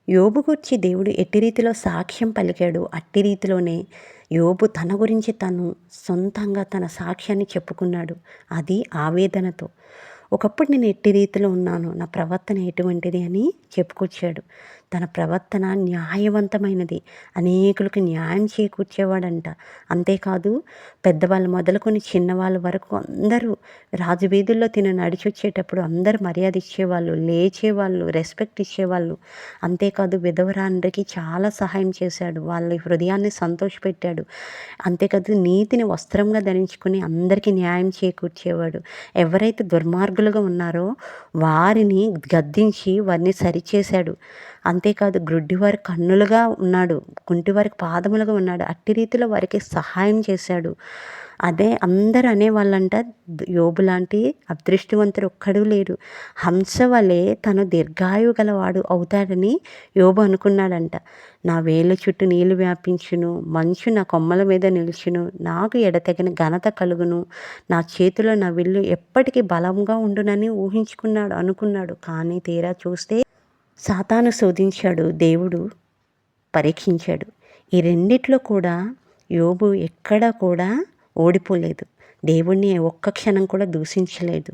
యోబు గూర్చి దేవుడు ఎట్టి రీతిలో సాక్ష్యం పలికాడు, అట్టి రీతిలోనే యోబు తన గురించి తను సొంతంగా తన సాక్ష్యాన్ని చెప్పుకున్నాడు. అది ఆవేదనతో. ఒకప్పుడు నేను ఎట్టి రీతిలో ఉన్నాను, నా ప్రవర్తన ఎటువంటిది అని చెప్పుకొచ్చాడు. తన ప్రవర్తన న్యాయవంతమైనది, అనేకులకు న్యాయం చేకూర్చేవాడంట. అంతేకాదు పెద్దవాళ్ళు మొదలుకొని చిన్నవాళ్ళ వరకు అందరూ రాజవీధుల్లో నడిచొచ్చేటప్పుడు అందరూ మర్యాద ఇచ్చేవాళ్ళు, లేచేవాళ్ళు, రెస్పెక్ట్ ఇచ్చేవాళ్ళు. అంతేకాదు విధవరాండ్రికి చాలా సహాయం చేశాడు, వాళ్ళ హృదయాన్ని సంతోషపెట్టాడు. అంతేకాదు నీతిని వస్త్రంగా ధరించుకుని అందరికీ న్యాయం చేకూర్చేవాడు. ఎవరైతే దుర్మార్గులుగా ఉన్నారో వారిని గద్దించి వారిని సరిచేశాడు. అంతేకాదు గ్రుడ్డివారి కన్నులుగా ఉన్నాడు, కుంటివారికి పాదములుగా ఉన్నాడు. అట్టి రీతిలో వారికి సహాయం చేశాడు. అదే అందరూ అనేవాళ్ళంట, యోబు లాంటి అదృష్టవంతుడు ఒక్కడూ లేడు, హంస వలె తను దీర్ఘాయువు గలవాడు అవుతాడని యోబు అనుకున్నాడంట. నా వేళ్ళ చుట్టూ నీళ్లు వ్యాపించును, మంచు నా కొమ్మల మీద నిలుచును, నాకు ఎడతెగని ఘనత కలుగును, నా చేతిలో నా విల్లు ఎప్పటికీ బలంగా ఉండునని అనుకున్నాడు. కానీ తీరా చూస్తే సాతాను శోధించాడు, దేవుడు పరీక్షించాడు. ఈ రెండిట్లో కూడా యోబు ఎక్కడా కూడా ఓడిపోలేదు. దేవుణ్ణి ఒక్క క్షణం కూడా దూషించలేదు.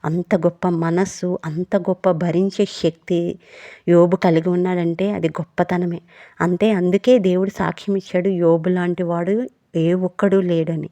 అంత గొప్ప మనస్సు, అంత గొప్ప భరించే శక్తి యోబు కలిగి ఉన్నాడంటే అది గొప్పతనమే. అందుకే దేవుడు సాక్ష్యం ఇచ్చాడు, యోబు లాంటి వాడు ఏ ఒక్కడూ లేడని.